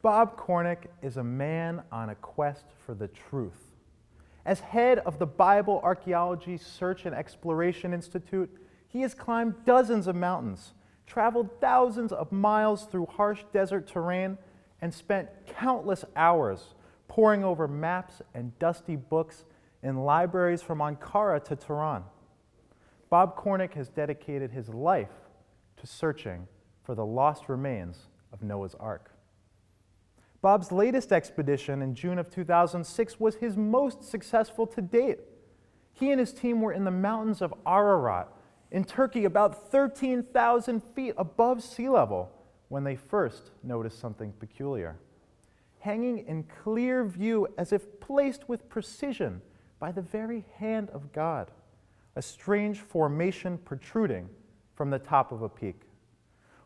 Bob Cornick is a man on a quest for the truth. As head of the Bible Archaeology Search and Exploration Institute, he has climbed dozens of mountains, traveled thousands of miles through harsh desert terrain, and spent countless hours poring over maps and dusty books in libraries from Ankara to Tehran. Bob Cornick has dedicated his life to searching for the lost remains of Noah's Ark. Bob's latest expedition in June of 2006 was his most successful to date. He and his team were in the mountains of Ararat in Turkey, about 13,000 feet above sea level, when they first noticed something peculiar. Hanging in clear view as if placed with precision by the very hand of God, a strange formation protruding from the top of a peak.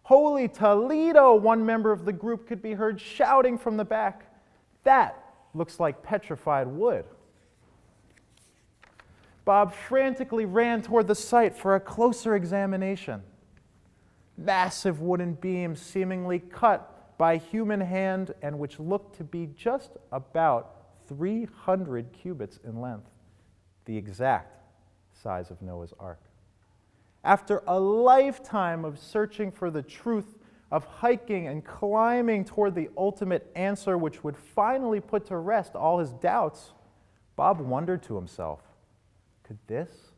"Holy Toledo!" one member of the group could be heard shouting from the back. "That looks like petrified wood." Bob frantically ran toward the site for a closer examination. Massive wooden beams seemingly cut by human hand and which looked to be just about 300 cubits in length, the exact size of Noah's Ark. After a lifetime of searching for the truth, of hiking and climbing toward the ultimate answer which would finally put to rest all his doubts, Bob wondered to himself, could this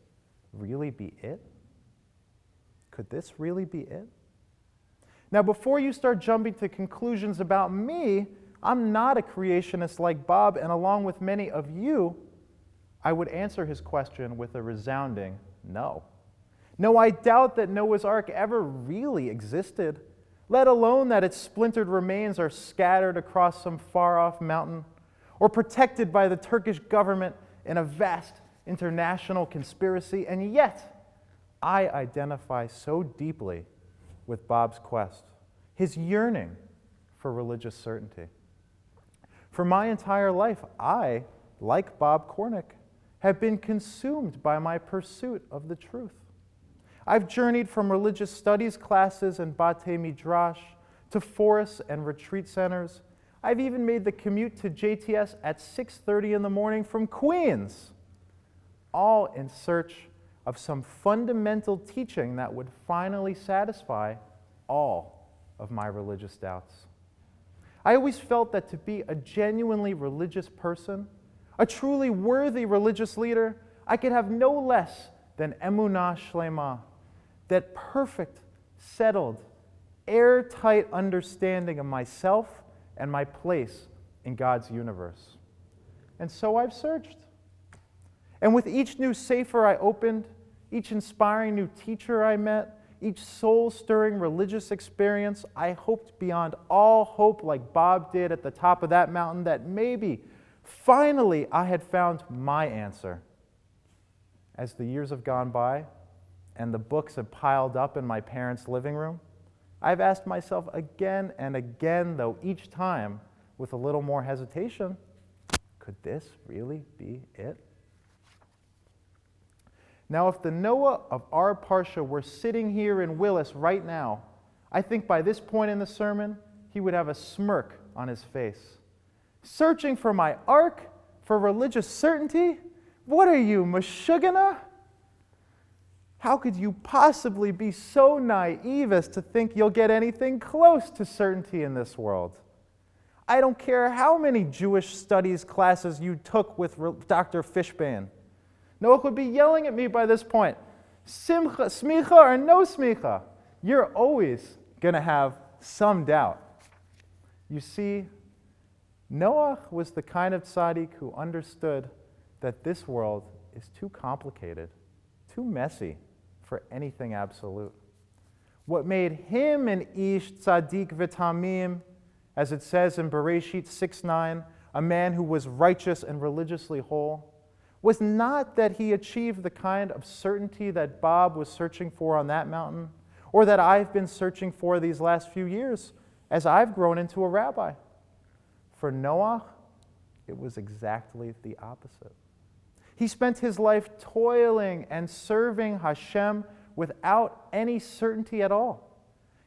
really be it? Could this really be it? Now, before you start jumping to conclusions about me, I'm not a creationist like Bob, and along with many of you, I would answer his question with a resounding no. No, I doubt that Noah's Ark ever really existed, let alone that its splintered remains are scattered across some far-off mountain or protected by the Turkish government in a vast international conspiracy. And yet, I identify so deeply with Bob's quest, his yearning for religious certainty. For my entire life, I, like Bob Cornick, have been consumed by my pursuit of the truth. I've journeyed from religious studies classes and Batei Midrash to forests and retreat centers. I've even made the commute to JTS at 6:30 in the morning from Queens, all in search of some fundamental teaching that would finally satisfy all of my religious doubts. I always felt that to be a genuinely religious person, a truly worthy religious leader, I could have no less than emunah shlema, that perfect, settled, airtight understanding of myself and my place in God's universe. And so I've searched. And with each new sefer I opened, each inspiring new teacher I met, each soul-stirring religious experience, I hoped beyond all hope, like Bob did at the top of that mountain, that maybe, finally, I had found my answer. As the years have gone by and the books have piled up in my parents' living room, I've asked myself again and again, though each time with a little more hesitation, could this really be it? Now, if the Noah of our Parsha were sitting here in Willis right now, I think by this point in the sermon, he would have a smirk on his face. Searching for my ark, for religious certainty? What are you, Meshuggah? How could you possibly be so naive as to think you'll get anything close to certainty in this world? I don't care how many Jewish studies classes you took with Dr. Fishbane. Noah would be yelling at me by this point, simcha, smicha or no smicha. You're always going to have some doubt. You see, Noah was the kind of tzaddik who understood that this world is too complicated, too messy for anything absolute. What made him an ish tzaddik v'tamim, as it says in Bereshit 6:9, a man who was righteous and religiously whole, was not that he achieved the kind of certainty that Bob was searching for on that mountain, or that I've been searching for these last few years as I've grown into a rabbi. For Noah, it was exactly the opposite. He spent his life toiling and serving Hashem without any certainty at all.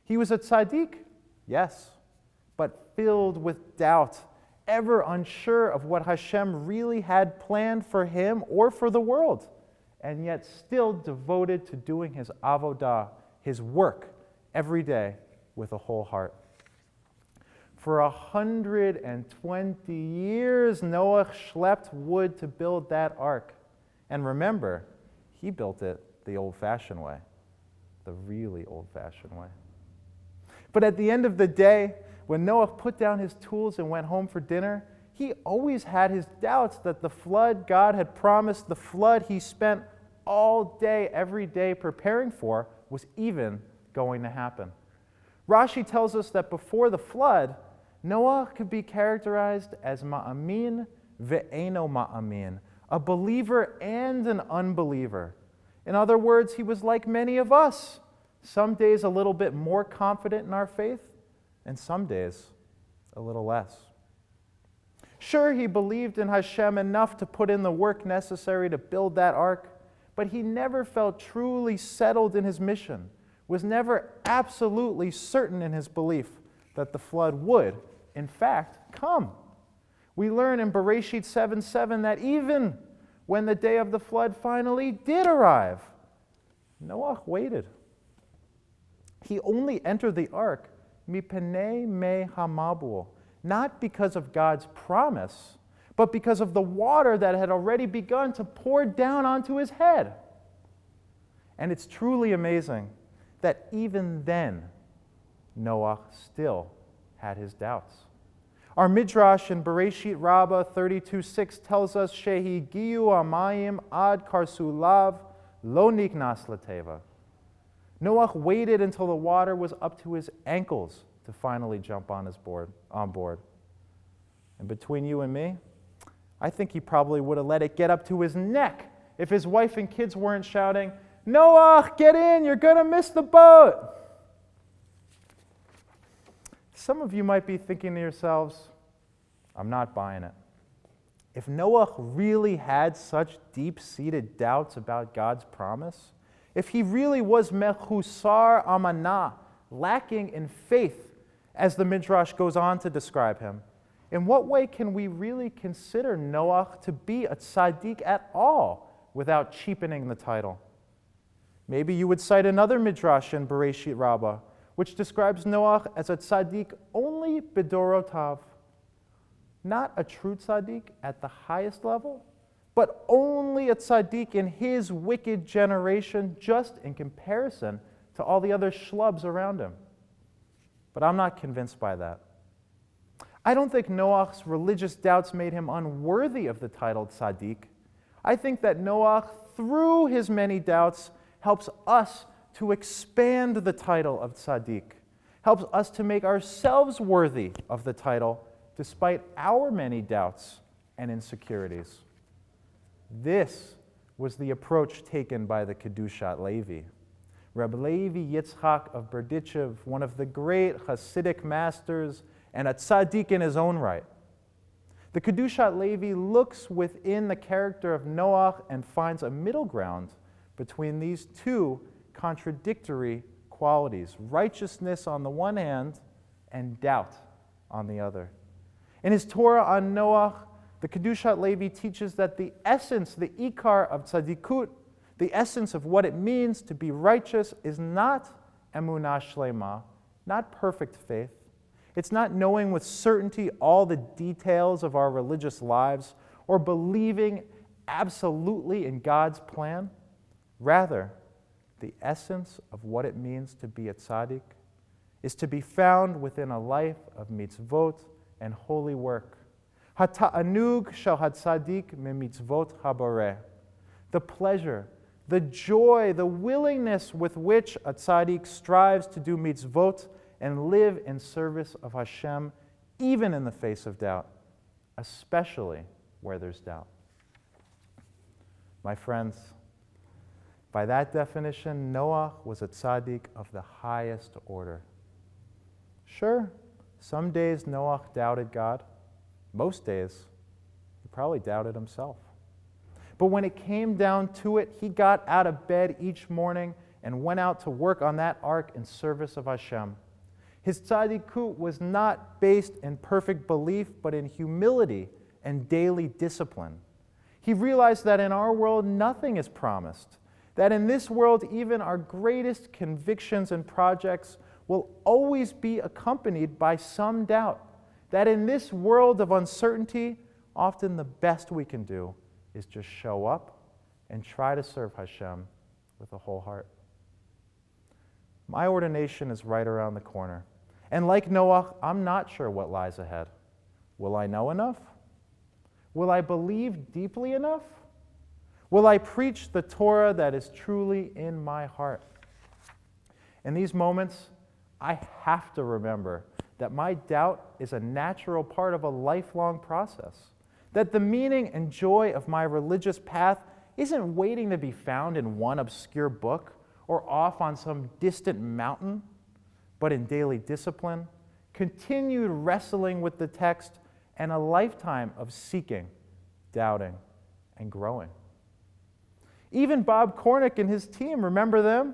He was a tzaddik, yes, but filled with doubt, ever unsure of what Hashem really had planned for him or for the world, and yet still devoted to doing his avodah, his work, every day with a whole heart. For 120 years, Noah schlepped wood to build that ark. And remember, he built it the old-fashioned way, the really old-fashioned way. But at the end of the day, when Noah put down his tools and went home for dinner, he always had his doubts that the flood God had promised, the flood he spent all day, every day preparing for, was even going to happen. Rashi tells us that before the flood, Noah could be characterized as ma'amin ve'eno ma'amin, a believer and an unbeliever. In other words, he was like many of us, some days a little bit more confident in our faith, and some days a little less. Sure, he believed in Hashem enough to put in the work necessary to build that ark, but he never felt truly settled in his mission, was never absolutely certain in his belief that the flood would, in fact, come. We learn in Bereshit 7:7 that even when the day of the flood finally did arrive, Noah waited. He only entered the ark mipenei me hamabul, not because of God's promise, but because of the water that had already begun to pour down onto his head. And it's truly amazing that even then, Noah still had his doubts. Our Midrash in Bereshit Rabbah 32:6 tells us, Shehi giyu amayim ad karsulav lo niknas lateva. Noah waited until the water was up to his ankles to finally jump on board. And between you and me, I think he probably would have let it get up to his neck if his wife and kids weren't shouting, Noah, get in, you're going to miss the boat. Some of you might be thinking to yourselves, I'm not buying it. If Noah really had such deep-seated doubts about God's promise, if he really was mechusar amanah, lacking in faith, as the Midrash goes on to describe him, in what way can we really consider Noah to be a tzaddik at all without cheapening the title? Maybe you would cite another Midrash in Bereshit Rabbah, which describes Noah as a tzaddik only bidorotav, not a true tzaddik at the highest level, but only a tzaddik in his wicked generation, just in comparison to all the other schlubs around him. But I'm not convinced by that. I don't think Noah's religious doubts made him unworthy of the title tzaddik. I think that Noah, through his many doubts, helps us to expand the title of tzaddik, helps us to make ourselves worthy of the title despite our many doubts and insecurities. This was the approach taken by the Kedushat Levi. Reb Levi Yitzchak of Berdichev, one of the great Hasidic masters and a tzaddik in his own right. The Kedushat Levi looks within the character of Noah and finds a middle ground between these two contradictory qualities, righteousness on the one hand and doubt on the other. In his Torah on Noah, the Kedushat Levi teaches that the essence, the ikar of tzaddikut, the essence of what it means to be righteous is not emunah shlema, not perfect faith. It's not knowing with certainty all the details of our religious lives or believing absolutely in God's plan. Rather, the essence of what it means to be a tzaddik is to be found within a life of mitzvot and holy work. Hata'anug shel hatzadik mimitzvot haboreh. The pleasure, the joy, the willingness with which a tzaddik strives to do mitzvot and live in service of Hashem, even in the face of doubt, especially where there's doubt. My friends, by that definition, Noah was a tzaddik of the highest order. Sure, some days Noah doubted God. Most days, he probably doubted himself. But when it came down to it, he got out of bed each morning and went out to work on that ark in service of Hashem. His tzadikut was not based in perfect belief, but in humility and daily discipline. He realized that in our world, nothing is promised, that in this world, even our greatest convictions and projects will always be accompanied by some doubt, that in this world of uncertainty, often the best we can do is just show up and try to serve Hashem with a whole heart. My ordination is right around the corner. And like Noah, I'm not sure what lies ahead. Will I know enough? Will I believe deeply enough? Will I preach the Torah that is truly in my heart? In these moments, I have to remember that my doubt is a natural part of a lifelong process, that the meaning and joy of my religious path isn't waiting to be found in one obscure book or off on some distant mountain, but in daily discipline, continued wrestling with the text, and a lifetime of seeking, doubting, and growing. Even Bob Cornick and his team, remember them?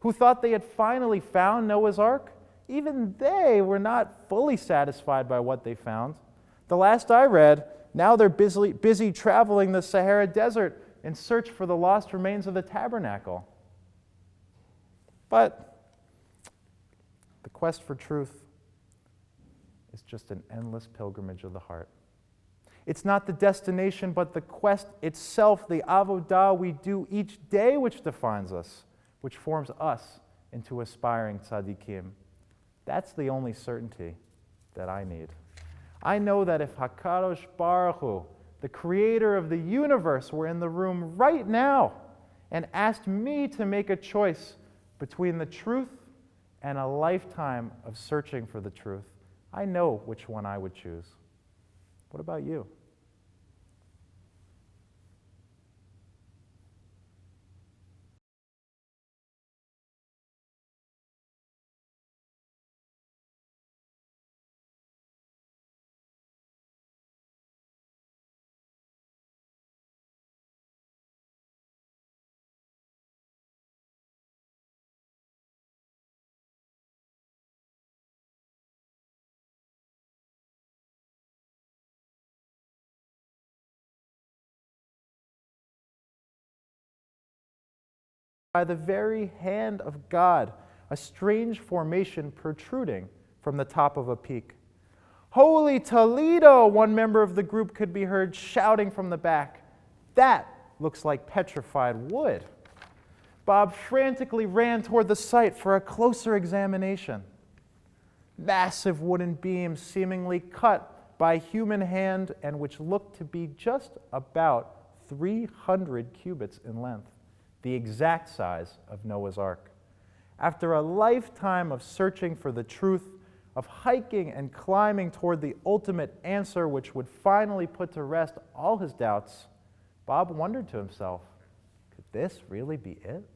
Who thought they had finally found Noah's Ark? Even they were not fully satisfied by what they found. The last I read, now they're busy traveling the Sahara Desert in search for the lost remains of the tabernacle. But the quest for truth is just an endless pilgrimage of the heart. It's not the destination, but the quest itself, the avodah we do each day, which defines us, which forms us into aspiring tzaddikim. That's the only certainty that I need. I know that if HaKadosh Baruch Hu, the creator of the universe, were in the room right now and asked me to make a choice between the truth and a lifetime of searching for the truth, I know which one I would choose. What about you? By the very hand of God, a strange formation protruding from the top of a peak. "Holy Toledo!" one member of the group could be heard shouting from the back. "That looks like petrified wood." Bob frantically ran toward the site for a closer examination. Massive wooden beams seemingly cut by human hand and which looked to be just about 300 cubits in length, the exact size of Noah's Ark. After a lifetime of searching for the truth, of hiking and climbing toward the ultimate answer which would finally put to rest all his doubts, Bob wondered to himself, could this really be it?